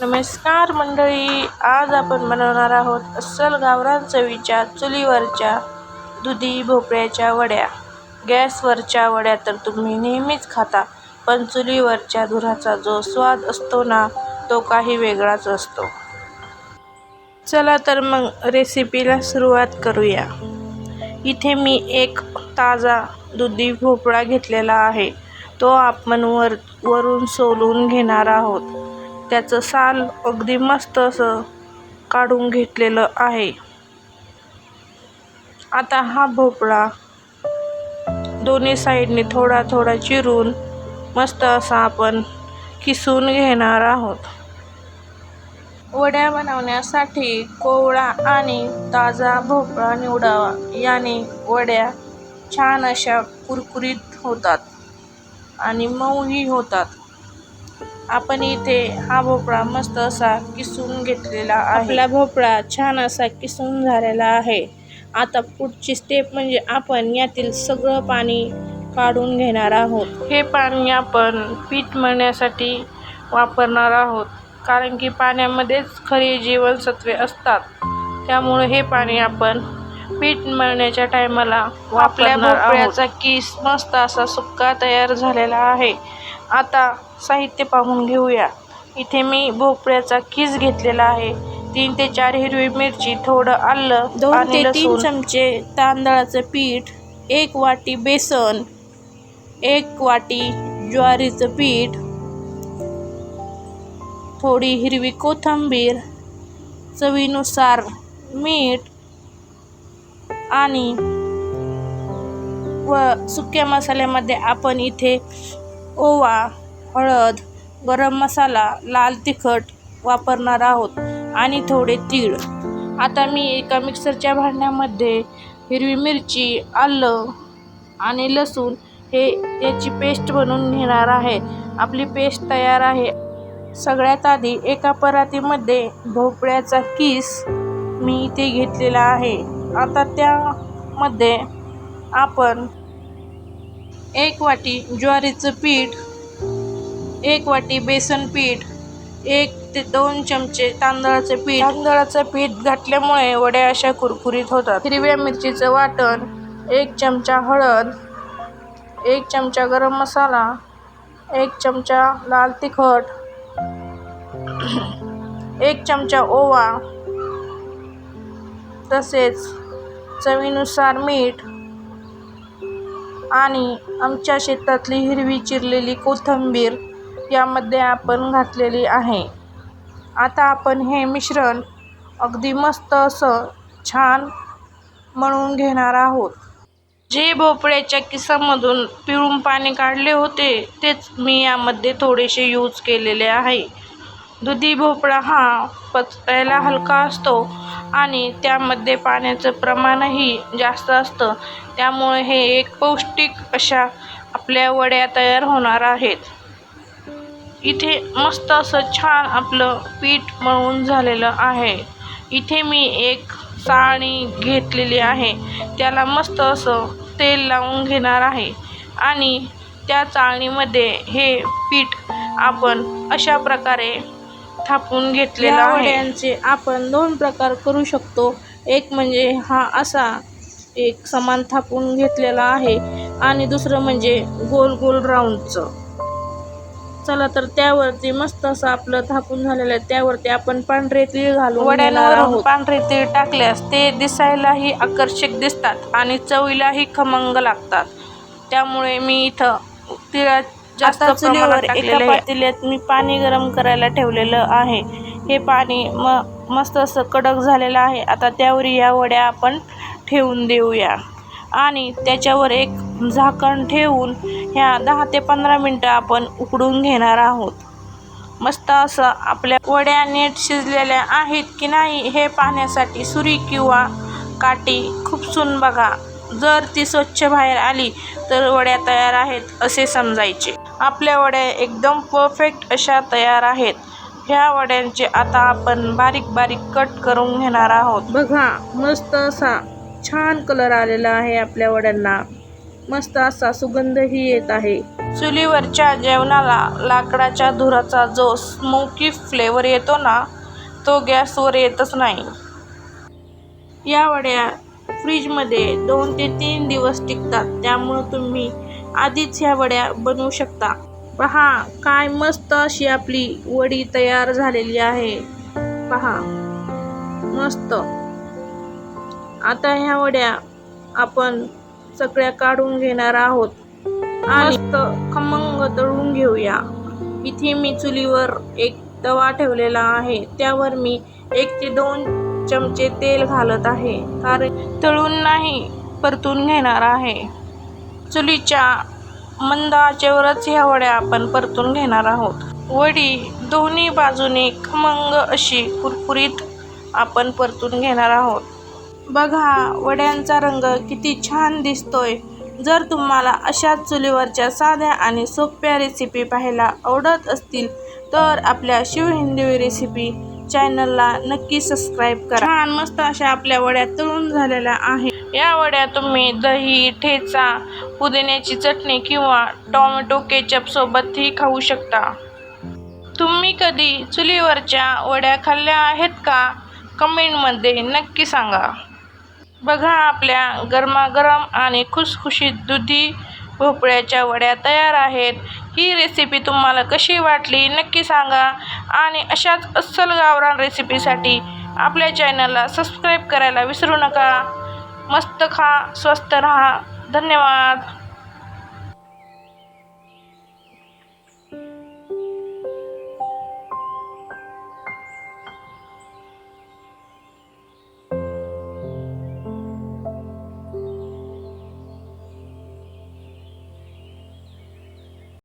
नमस्कार मंडळी, आज आपण बनवणार आहोत अस्सल गावरान चवीच्या चुलीवरच्या दुधी भोपळ्याच्या वड्या. गॅसवरच्या वड्या तर तुम्ही नेहमीच खाता, पण चुलीवरच्या धुराचा जो स्वाद असतो ना, तो काही वेगळाच असतो. चला तर मग रेसिपीला सुरुवात करूया. इथे मी एक ताजा दुधी भोपळा घेतलेला आहे. तो आपण वरून सोलून घेणार आहोत. त्याचं साल अगदी मस्त असं काढून घेतलेलं आहे. आता हा भोपळा दोन्ही साईडने थोडा थोडा चिरून मस्त असा आपण किसून घेणार आहोत. वड्या बनवण्यासाठी कोवळा आणि ताजा भोपळा निवडावा. याने वड्या छान अशा कुरकुरीत होतात आणि मऊही होतात. आपण इथे हा भोपळा मस्त असा किसून घेतलेला आहे. आपला भोपळा छान असा किसून झालेला आहे. आता पुढची स्टेप म्हणजे आपण यातील सगळं पाणी काढून घेणार आहोत. हे पाणी आपण पीठ मळण्यासाठी वापरणार आहोत, कारण की पाण्यामध्येच खरी जीवनसत्वे असतात. त्यामुळे हे पाणी आपण पीठ मळण्याच्या टायमाला वापरणार आहोत. आपल्या भोपळ्याचा किस मस्त असा सुक्का तयार झालेला आहे. आता साहित्य पाहून घेऊया. इथे मी भोपळ्याचा किस घेतलेला आहे. 3 ते 4 हिरवी मिरची, थोडं आलं, 2 ते 3 चमचे तांदळाचं पीठ, 1 वाटी बेसन, 1 वाटी ज्वारीचं पीठ, थोडी हिरवी कोथिंबीर, चवीनुसार मीठ आणि सुक्या मसाल्यामध्ये आपण इथे ओवा, हळद, गरम मसाला, लाल तिखट वापरणार आहोत आणि थोडे तीळ. आता मी एका मिक्सरच्या भांड्यामध्ये हिरवी मिरची, आलं आणि लसूण याची पेस्ट बनवून घेणार आहे. आपली पेस्ट तयार आहे. सगळ्यात आधी एका परातीमध्ये भोपळ्याचा किस मी इथे घेतलेला आहे. आता त्यामध्ये आपण 1 वाटी ज्वारीचं पीठ, 1 वाटी बेसन पीठ, 1 ते 2 चमचे तांदळाचं पीठ घातल्यामुळे वड्या अशा कुरकुरीत होतात. हिरव्या मिरचीचं वाटण, 1 चमचा हळद, 1 चमचा गरम मसाला, 1 चमचा लाल तिखट, 1 चमचा ओवा, तसेच चवीनुसार मीठ आणि आमच्या शेतातली हिरवी चिरलेली कोथिंबीर यामध्ये आपण घातलेली आहे. आता आपण हे मिश्रण अगदी मस्त असं छान मळून घेणार आहोत. जे भोपळ्याच्या किसामधून पिळून पाणी काढले होते, तेच मी यामध्ये थोडेसे यूज केलेले आहे. दुधी भोपळा हा पचायला हलका असतो आणि त्यामध्ये पाण्याचं प्रमाणही जास्त असतं. त्यामुळे हे एक पौष्टिक अशा आपल्या वड्या तयार होणार आहेत. इथे मस्त असं छान आपलं पीठ मळून झालेलं आहे. इथे मी एक चाळणी घेतलेली आहे. त्याला मस्त असं तेल लावून घेणार आहे आणि त्या चाळणीमध्ये हे पीठ आपण अशा प्रकारे थापून घेतलेलं आहे. वड्यांचे आपण 2 प्रकार करू शकतो. एक म्हणजे हा असा एक समान थापून घेतलेला आहे आणि दुसरं म्हणजे गोल गोल राऊंडचं. चला तर त्यावरती मस्त असं आपलं थापून झालेलं आहे. त्यावरती आपण पांढरे तीळ घालून घेणार आहोत. पांढरे तीळ टाकल्यास ते दिसायलाही आकर्षक दिसतात आणि चवीलाही खमंग लागतात. त्यामुळे मी इथं तीळ जास्त प्रमाणात एका पातेल्यात मी पाणी गरम करायला ठेवलेलं आहे. हे पाणी मस्त असं कडक झालेलं आहे. आता त्यावर या वड्या आपण ठेवून देऊया आणि त्याच्यावर एक झाकण ठेवून ह्या 10 ते 15 मिनटं आपण उकडून घेणार आहोत. मस्त असं आपल्या वड्या नीट शिजलेल्या आहेत की नाही हे पाहण्यासाठी सुरी किंवा काठी खुपसून बघा. जर ती स्वच्छ बाहेर आली तर वड्या तयार आहेत असे समजायचे. आपल्या वड्या एकदम परफेक्ट अशा तयार आहेत. ह्या वड्यांचे आता आपण बारीक बारीक कट करून घेणार आहोत. बघा, मस्त असा छान कलर आलेला आहे आपल्या वड्यांना. मस्त असा सुगंधही येत आहे. चुलीवरच्या जेवणाला लाकडाच्या धुराचा जो स्मोकी फ्लेवर येतो ना, तो गॅसवर येतच नाही. या वड्या फ्रीजमध्ये 2 ते 3 दिवस टिकतात, त्यामुळं तुम्ही आधीच ह्या वड्या बनवू शकता. पहा काय मस्त अशी आपली वडी तयार झालेली आहे. पहा मस्त. आता ह्या वड्या आपण सगळ्या काढून घेणार आहोत आणि मस्त खमंग तळून घेऊया. इथे मी चुलीवर एक तवा ठेवलेला आहे, त्यावर मी 1 ते 2 चमचे तेल घालत आहे, कारण तळून नाही परतून घेणार आहे. चुलीच्या मंद आचेवरच ह्या वड्या आपण परतून घेणार आहोत. वडी दोन्ही बाजूने खमंग अशी कुरकुरीत आपण परतून घेणार आहोत. बघा वड्यांचा रंग किती छान दिसतोय. जर तुम्हाला अशाच चुलीवरच्या साध्या आणि सोप्या रेसिपी पाहायला आवडत असतील तर आपल्या शिव हिंदवी रेसिपी चॅनलला नक्की सबस्क्राईब करा. छान मस्त अशा आपल्या वड्या तळून झालेल्या आहेत. या वड्या तुम्ही दही, ठेचा, पुदिन्याची चटणी किंवा टोमॅटो केचप सोबतही खाऊ शकता. तुम्ही कधी चुलीवरच्या वड्या खाल्ल्या आहेत का? कमेंटमध्ये नक्की सांगा. बघा आपल्या गरमागरम आणि खुसखुशीत दुधी भोपळ्याच्या वड्या तयार आहेत. ही रेसिपी तुम्हाला कशी वाटली नक्की सांगा आणि अशाच अस्सल गावरान रेसिपीसाठी आपल्या चॅनलला सबस्क्राईब करायला विसरू नका. मस्त खा, स्वस्त रहा. धन्यवाद.